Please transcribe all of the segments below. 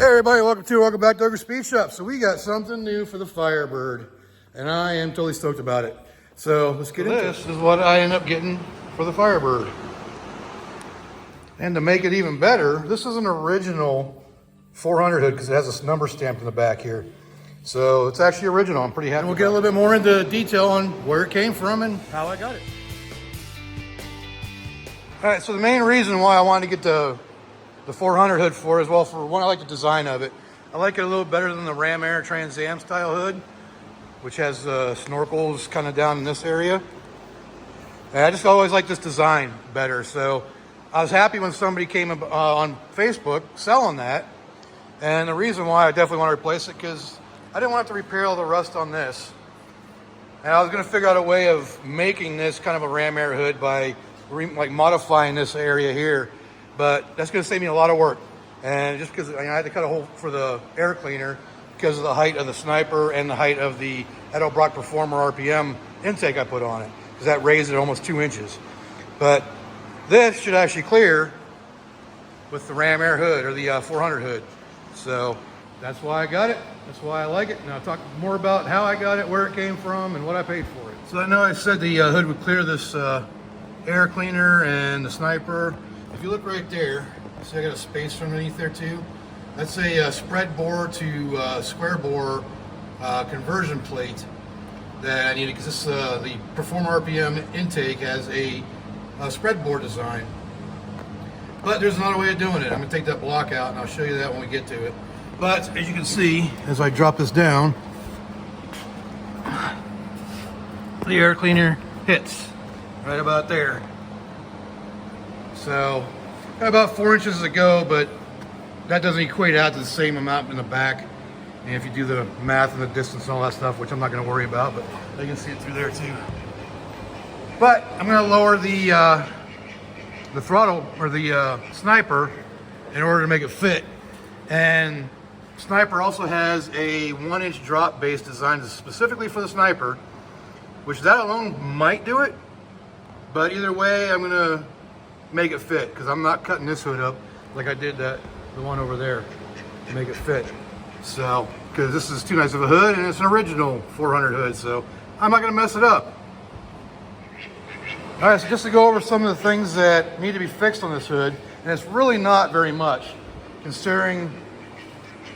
Hey everybody, welcome back to Ogre Speed Shop. So we got something new for the Firebird, and I am totally stoked about it. So let's get into it. This is what I end up getting for the Firebird. And to make it even better, this is an original 400 hood because it has this number stamped in the back here. So it's actually original. I'm pretty happy. And we'll get a little bit more into detail on where it came from and how I got it. All right, so the main reason why I wanted to get the 400 hood for as well, for one, I like the design of it. I like it a little better than the Ram Air Trans Am style hood, which has snorkels kind of down in this area. And I just always like this design better. So I was happy when somebody came on Facebook selling that. And the reason why I definitely want to replace it, because I didn't want to have to repair all the rust on this. And I was going to figure out a way of making this kind of a Ram Air hood by like modifying this area here. But that's going to save me a lot of work. And just because I had to cut a hole for the air cleaner because of the height of the Sniper and the height of the Edelbrock Performer RPM intake I put on it, because that raised it almost 2 inches. But this should actually clear with the Ram Air hood, or the 400 hood. So that's why I got it. That's why I like it. Now I'll talk more about how I got it, where it came from, and what I paid for it. So I know I said the hood would clear this air cleaner and the Sniper. If you look right there, see I got a space underneath there too. That's a spread bore to square bore conversion plate that I needed, because this the Performer RPM intake has a spread bore design. But there's another way of doing it. I'm going to take that block out and I'll show you that when we get to it. But as you can see, as I drop this down, the air cleaner hits right about there. So got about 4 inches to go, but that doesn't equate out to the same amount in the back. And if you do the math and the distance and all that stuff, which I'm not going to worry about, but you can see it through there too. But I'm going to lower the throttle, or the Sniper, in order to make it fit. And Sniper also has a 1-inch drop base designed specifically for the Sniper, which that alone might do it. But either way, I'm going to make it fit, because I'm not cutting this hood up like I did the one over there to make it fit. So, because this is too nice of a hood, and it's an original 400 hood, so I'm not going to mess it up. All right, so just to go over some of the things that need to be fixed on this hood, and it's really not very much, considering,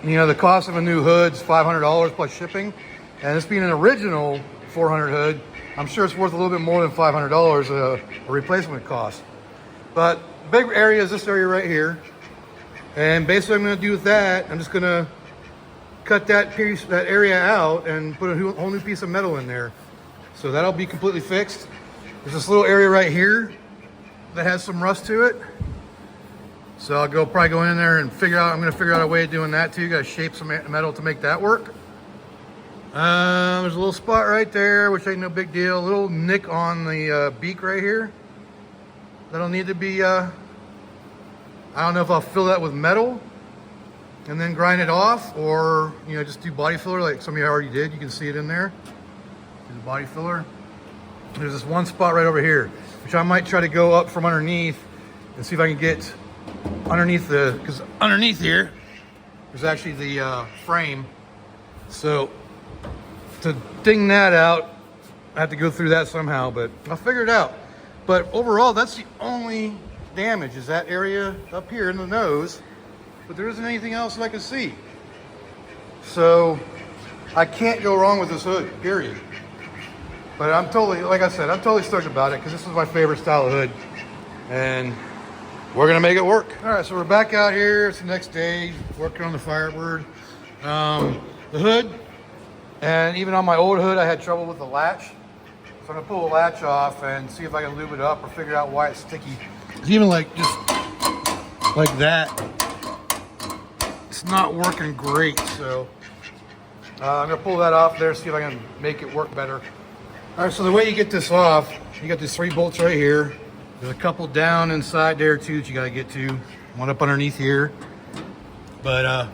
you know, the cost of a new hood's $500 plus shipping, and this being an original 400 hood, I'm sure it's worth a little bit more than $500 a replacement cost. But big area is this area right here, and basically what I'm going to do with that, I'm just going to cut that area out and put a whole new piece of metal in there. So that'll be completely fixed. There's this little area right here that has some rust to it, so I'll probably go in there and I'm going to figure out a way of doing that too. Got to shape some metal to make that work. There's a little spot right there, which ain't no big deal. A little nick on the beak right here. That'll need to be, I don't know if I'll fill that with metal and then grind it off, or, you know, just do body filler like some of you already did. You can see it in there. Do the body filler. There's this one spot right over here, which I might try to go up from underneath and see if I can get underneath because underneath here, there's actually the frame. So to ding that out, I have to go through that somehow, but I'll figure it out. But overall, that's the only damage, is that area up here in the nose. But there isn't anything else that I can see. So I can't go wrong with this hood, period. But I'm totally, like I said, I'm totally stoked about it, because this is my favorite style of hood. And we're going to make it work. All right, so we're back out here. It's the next day, working on the Firebird. The hood, and even on my old hood, I had trouble with the latch. So I'm gonna pull the latch off and see if I can lube it up or figure out why it's sticky. It's even like just like that, it's not working great. So I'm gonna pull that off there, see if I can make it work better. All right, so the way you get this off, you got these 3 bolts right here. There's a couple down inside there too that you gotta get to. One up underneath here. But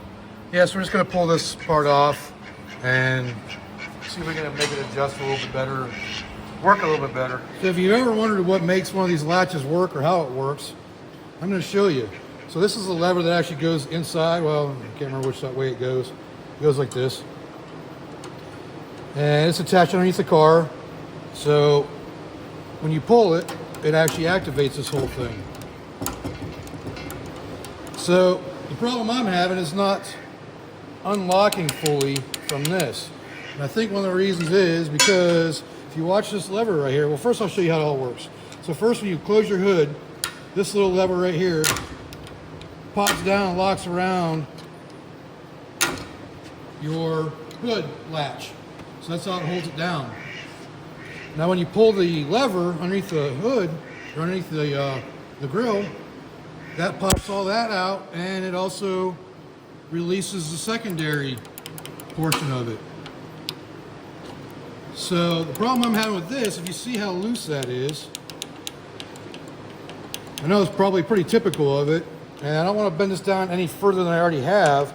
yeah, so we're just gonna pull this part off and see if we can make it adjust a little bit better, work a little bit better. So if you've ever wondered what makes one of these latches work or how it works, I'm going to show you. So this is the lever that actually goes inside. Well, I can't remember which way it goes. It goes like this. And it's attached underneath the car. So when you pull it, it actually activates this whole thing. So the problem I'm having is not unlocking fully from this. And I think one of the reasons is because if you watch this lever right here, well, first I'll show you how it all works. So first, when you close your hood, this little lever right here pops down and locks around your hood latch. So that's how it holds it down. Now when you pull the lever underneath the hood, or underneath the grill, that pops all that out, and it also releases the secondary portion of it. So the problem I'm having with this, if you see how loose that is, I know it's probably pretty typical of it, and I don't want to bend this down any further than I already have.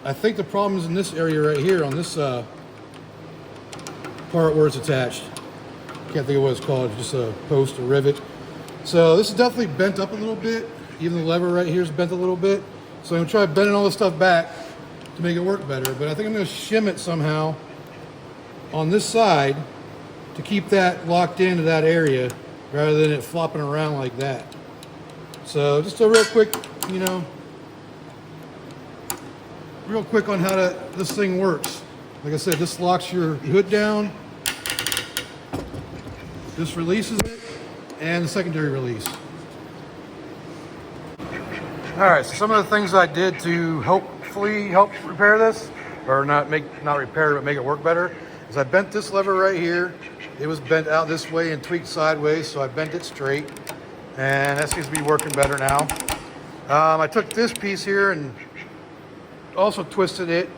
I think the problem is in this area right here on this part where it's attached. Can't think of what it's called, it's just a post or rivet. So this is definitely bent up a little bit. Even the lever right here is bent a little bit. So I'm gonna try bending all this stuff back to make it work better. But I think I'm gonna shim it somehow on this side to keep that locked into that area rather than it flopping around like that. So just a real quick, real quick on how this thing works. Like I said, this locks your hood down. This releases it, and the secondary release. All right, so some of the things I did to hopefully help repair this, or not repair it, but make it work better, is I bent this lever right here. It was bent out this way and tweaked sideways, so I bent it straight, and that seems to be working better now. I took this piece here and also twisted it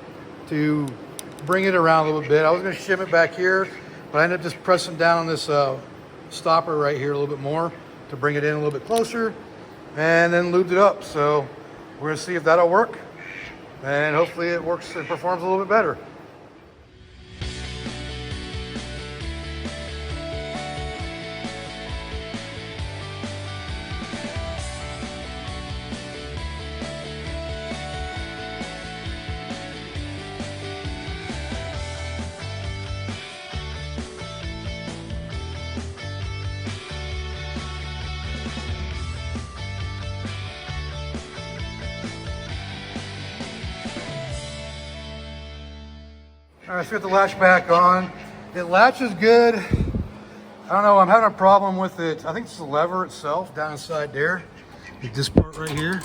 to bring it around a little bit. I was going to shim it back here, but I ended up just pressing down on this stopper right here a little bit more to bring it in a little bit closer, and then lubed it up. So we're going to see if that'll work, and hopefully it works and performs a little bit better. All right, so we got the latch back on. It latches good. I don't know, I'm having a problem with it. I think it's the lever itself down inside there. This part right here.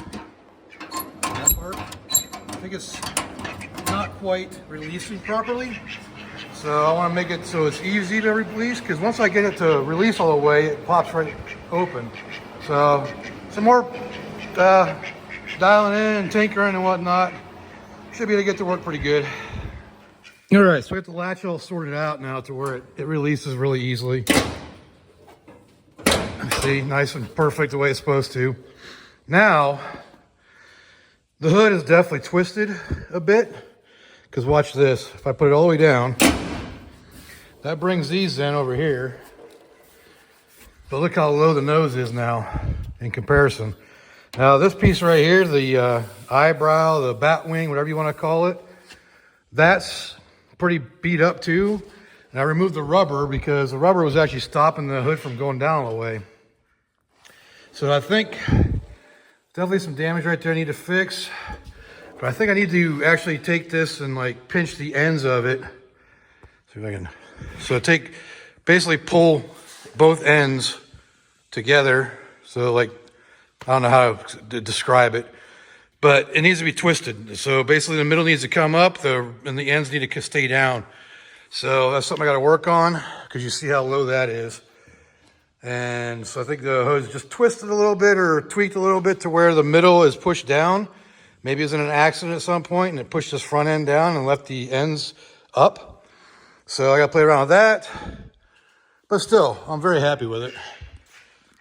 That part. I think it's not quite releasing properly. So I want to make it so it's easy to release, because once I get it to release all the way, it pops right open. So some more dialing in and tinkering and whatnot. Should be able to get to work pretty good. All right, so we have the latch all sorted out now to where it releases really easily. See, nice and perfect the way it's supposed to. Now, the hood is definitely twisted a bit, because watch this. If I put it all the way down, that brings these in over here. But look how low the nose is now in comparison. Now, this piece right here, the eyebrow, the bat wing, whatever you want to call it, that's pretty beat up too. And I removed the rubber because the rubber was actually stopping the hood from going down all the way. So I think definitely some damage right there I need to fix. But I think I need to actually take this and like pinch the ends of it. See if I can. So basically pull both ends together. So like, I don't know how to describe it, but it needs to be twisted. So basically the middle needs to come up and the ends need to stay down. So that's something I got to work on, because you see how low that is. And so I think the hood's just twisted a little bit or tweaked a little bit to where the middle is pushed down. Maybe it was in an accident at some point and it pushed this front end down and left the ends up. So I got to play around with that. But still, I'm very happy with it.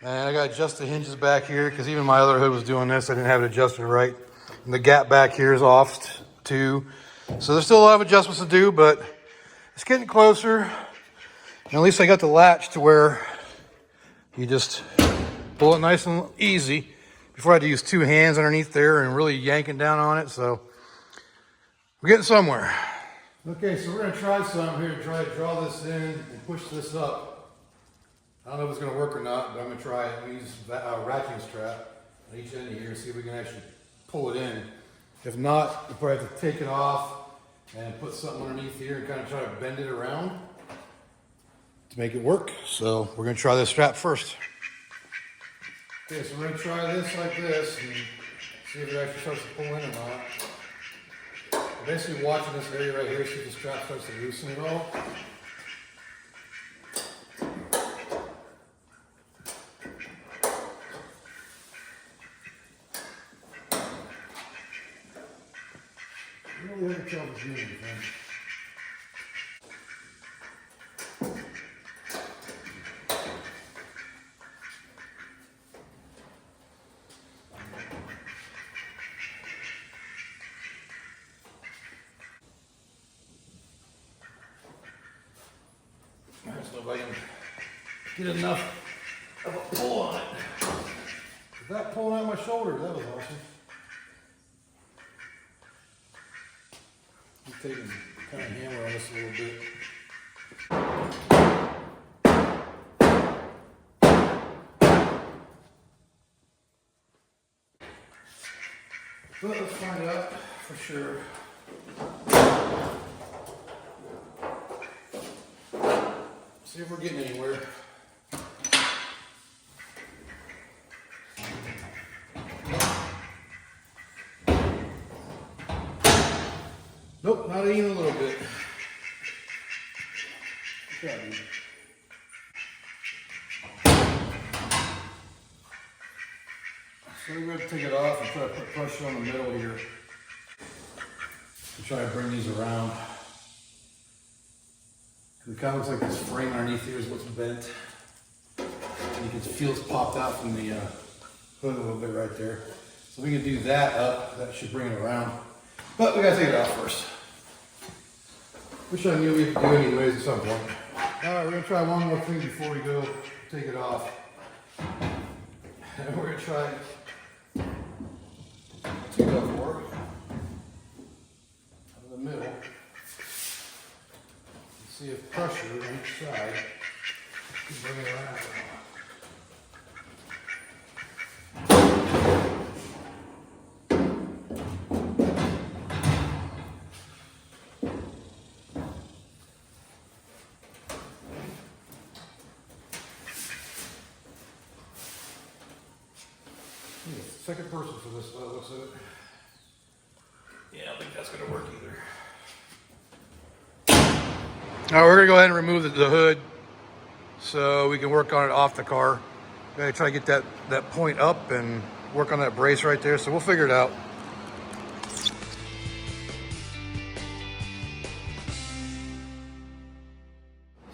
And I got to adjust the hinges back here, because even my other hood was doing this. I didn't have it adjusted right. And the gap back here is off too. So there's still a lot of adjustments to do, but it's getting closer. And at least I got the latch to where you just pull it nice and easy before I had to use 2 hands underneath there and really yanking down on it. So we're getting somewhere. Okay, so we're gonna try something here to try to draw this in and push this up. I don't know if it's gonna work or not, but I'm gonna try it. We use a ratcheting strap on each end of here and see if we can actually pull it in. If not, we'll probably have to take it off and put something underneath here and kind of try to bend it around to make it work. So we're gonna try this strap first. Okay, so we're gonna try this like this and see if it actually starts to pull in or not. We're basically watching this area right here, see if the strap starts to loosen at all. Really have trouble doing it, man. There's nobody can get enough of a pull on it. Without pulling out my shoulder, that was awesome. I'm taking kind of hammer on this a little bit. But let's find out for sure. See if we're getting anywhere. Nope, not even a little bit. So we're going to take it off and try to put pressure on the middle here to try to bring these around. It kind of looks like this frame underneath here is what's bent. And you can feel it's popped out from the hood a little bit right there. So we can do that up. That should bring it around. But we gotta take it off first. Which I knew we could do anyways at some point. All right, we're gonna try one more thing before we go take it off. And we're gonna try two of work out of the middle. See if pressure on each side can bring it around. Second person for this, looks of it. Yeah, I don't think that's going to work either. All right, we're gonna go ahead and remove the hood so we can work on it off the car. Gotta try to get that point up and work on that brace right there, so we'll figure it out.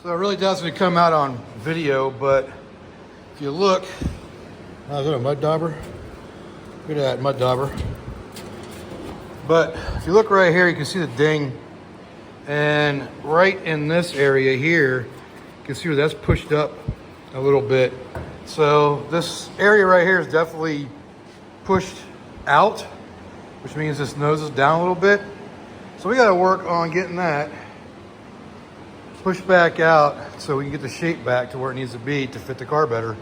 So it really doesn't come out on video, but if you look, oh, is that a mud dauber? Look at that mud dauber. But if you look right here, you can see the ding. And right in this area here, you can see where that's pushed up a little bit. So this area right here is definitely pushed out, which means this nose is down a little bit. So we gotta work on getting that pushed back out so we can get the shape back to where it needs to be to fit the car better.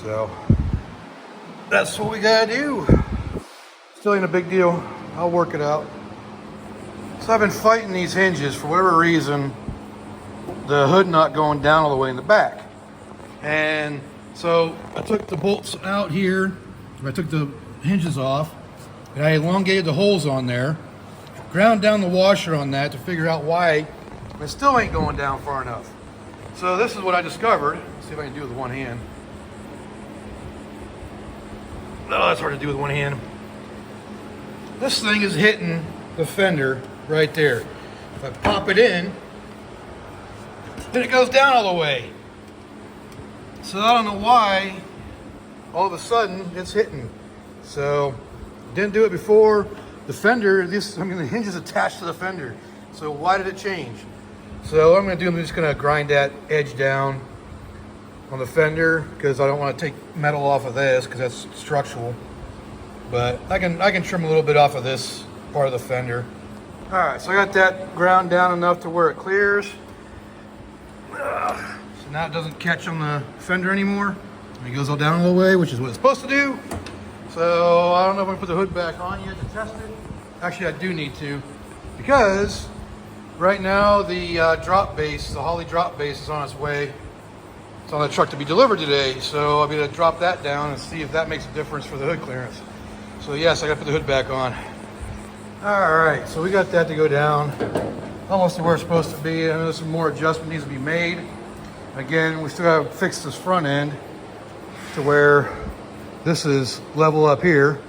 So that's what we gotta do. Still ain't a big deal. I'll work it out. So I've been fighting these hinges for whatever reason, the hood not going down all the way in the back. And so I took the bolts out here, I took the hinges off, and I elongated the holes on there, ground down the washer on that to figure out why it still ain't going down far enough. So this is what I discovered. Let's see if I can do it with one hand. Oh, that's hard to do with one hand. This thing is hitting the fender right there. If I pop it in, then it goes down all the way. So I don't know why all of a sudden it's hitting. So didn't do it before. The fender, the hinge is attached to the fender. So why did it change? So what I'm gonna do, I'm just gonna grind that edge down on the fender because I don't want to take metal off of this because that's structural. But I can trim a little bit off of this part of the fender. All right, so I got that ground down enough to where it clears. So now it doesn't catch on the fender anymore. It goes all down a little way, which is what it's supposed to do. So I don't know if I'm gonna put the hood back on yet to test it. Actually, I do need to, because right now the drop base, the Holley drop base, is on its way. It's on the truck to be delivered today. So I'll be able to drop that down and see if that makes a difference for the hood clearance. So yes, I gotta put the hood back on. All right, so we got that to go down almost to where it's supposed to be. I know some more adjustment needs to be made. Again, we still gotta fix this front end to where this is level up here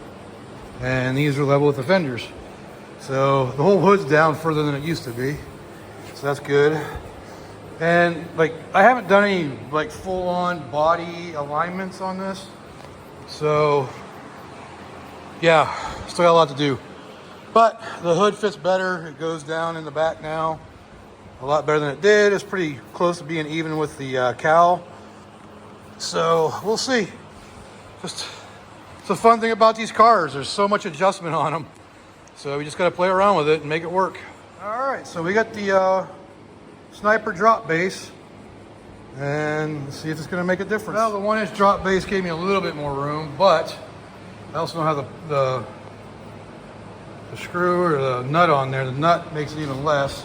and these are level with the fenders. So the whole hood's down further than it used to be. So that's good. And like, I haven't done any like full on body alignments on this. So yeah, still got a lot to do. But the hood fits better. It goes down in the back now a lot better than it did. It's pretty close to being even with the cowl. So we'll see. Just, it's a fun thing about these cars. There's so much adjustment on them. So we just got to play around with it and make it work. All right, so we got the Sniper drop base. And let's see if it's going to make a difference. Well, the 1-inch drop base gave me a little bit more room, but I also don't have the screw or the nut on there. The nut makes it even less.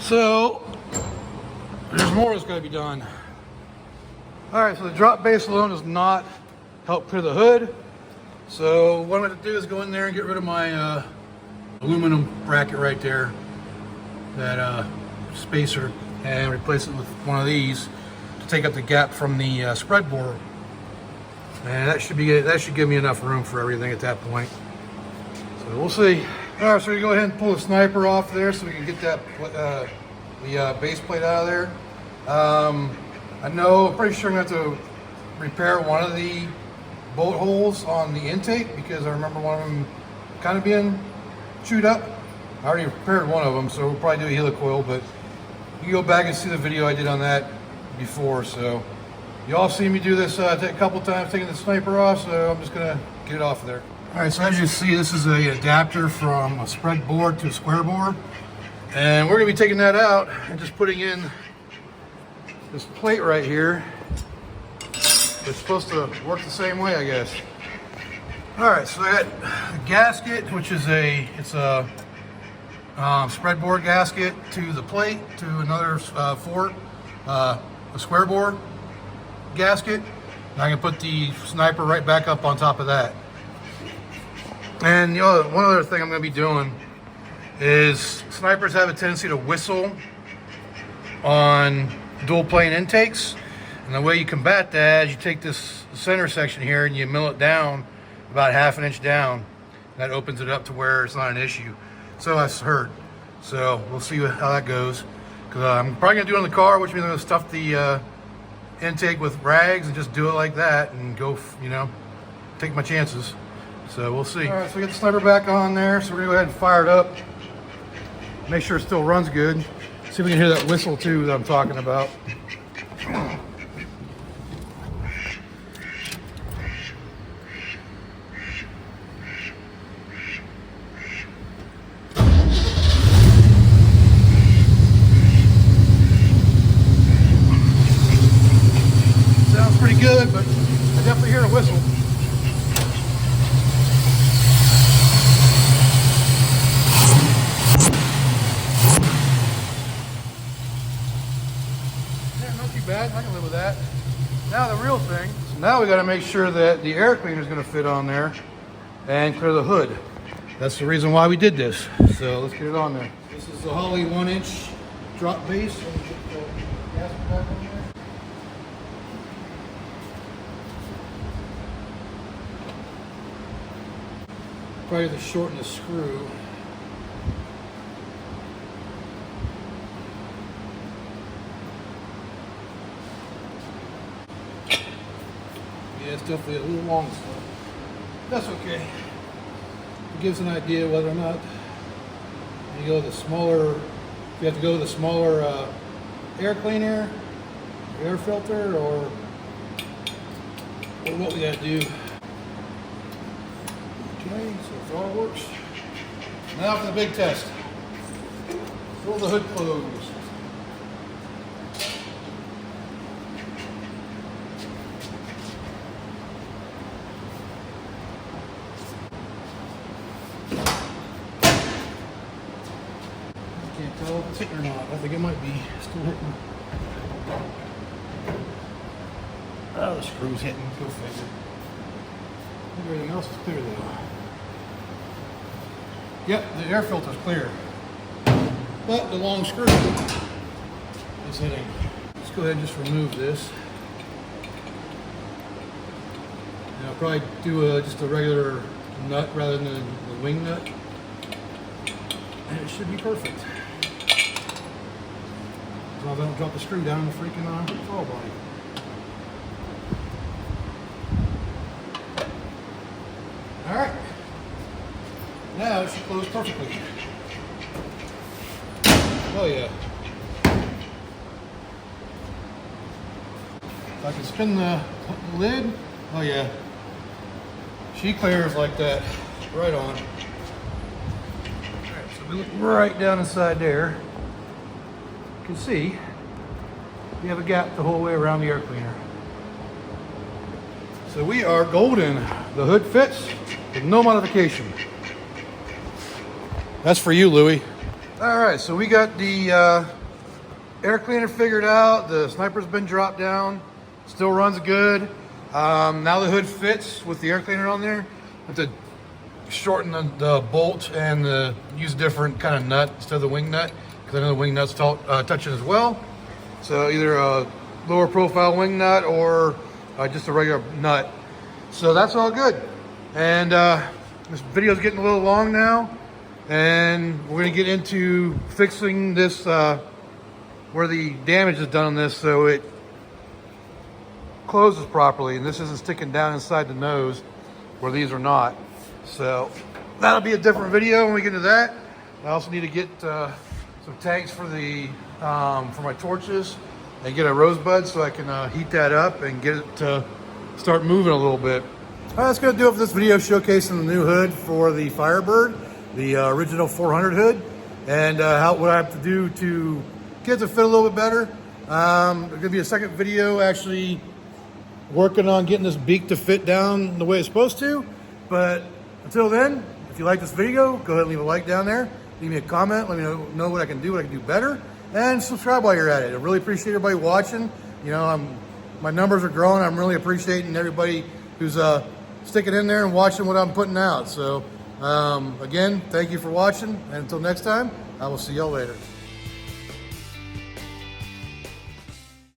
So there's more that's going to be done. All right, so the drop base alone does not help clear the hood. So what I'm going to do is go in there and get rid of my aluminum bracket right there, that spacer, and replace it with one of these to take up the gap from the spread board. And that should give me enough room for everything at that point. So we'll see. All right, so we go ahead and pull the Sniper off there so we can get that the base plate out of there. I know, I'm pretty sure I'm gonna have to repair one of the bolt holes on the intake because I remember one of them kind of being chewed up. I already repaired one of them, so we'll probably do a helicoil, but you can go back and see the video I did on that before. So you all see me do this a couple times, taking the Sniper off, so I'm just gonna get it off of there. All right, so as you see, this is an adapter from a spread board to a square board. And we're gonna be taking that out and just putting in this plate right here. It's supposed to work the same way, I guess. All right, so I got a gasket, which is a spread board gasket to the plate, to another a square board gasket. And I can put the Sniper right back up on top of that. And you know, one other thing I'm going to be doing is Snipers have a tendency to whistle on dual plane intakes. And the way you combat that is you take this center section here and you mill it down about 1/2 inch down. That opens it up to where it's not an issue. So that's heard. So we'll see how that goes. Because I'm probably going to do it on the car, which means I'm going to stuff the intake with rags and just do it like that and go, you know, take my chances. So we'll see. All right, so we got the Sniper back on there. So we're gonna go ahead and fire it up. Make sure it still runs good. See if we can hear that whistle too that I'm talking about. Sounds pretty good, but I definitely hear a whistle. Bad. I can live with that. Now the real thing, so now we got to make sure that the air cleaner is going to fit on there and clear the hood. That's the reason why we did this. So let's get it on there. This is the Holley 1-inch drop base. So we put the gasket back on there. Probably to shorten the screw. Yeah, it's definitely a little long stuff. That's okay. It gives an idea whether or not you go with a smaller, if you have to go with a smaller air cleaner, air filter or what we gotta do. Okay, so if all works. Now for the big test. Pull the hood closed. Can't tell if it's hitting or not. I think it might be still hitting. Oh, the screw's hitting. Go figure. Everything else is clear though. Yep, the air filter's clear. But the long screw is hitting. Let's go ahead and just remove this. And I'll probably do just a regular nut rather than the wing nut. And it should be perfect. As long as I don't drop the screw down in the freaking throttle body. Alright. Now it should close perfectly. Oh yeah. If I can spin the lid, oh yeah. She clears like that. Right on. Alright, so we look right down inside there. You can see we have a gap the whole way around the air cleaner. So we are golden. The hood fits with no modification. That's for you, Louie. All right, so we got the air cleaner figured out. The sniper's been dropped down. Still runs good. Now the hood fits with the air cleaner on there. I have to shorten the bolt and use a different kind of nut instead of the wing nut, because I know the wing nut's touching as well. So either a lower profile wing nut or just a regular nut. So that's all good. And this video's getting a little long now. And we're gonna get into fixing this, where the damage is done on this so it closes properly. And this isn't sticking down inside the nose where these are not. So that'll be a different video when we get into that. I also need to get some tanks for for my torches and get a rosebud so I can heat that up and get it to start moving a little bit. That's gonna do it for this video showcasing the new hood for the Firebird, the original 400 hood, and what I have to do to get it to fit a little bit better. There's gonna be a second video actually working on getting this beak to fit down the way it's supposed to. But until then, if you like this video, go ahead and leave a like down there. Leave me a comment, let me know what I can do better, and subscribe while you're at it. I really appreciate everybody watching. You know, my numbers are growing. I'm really appreciating everybody who's sticking in there and watching what I'm putting out. So again, thank you for watching, and until next time, I will see y'all later.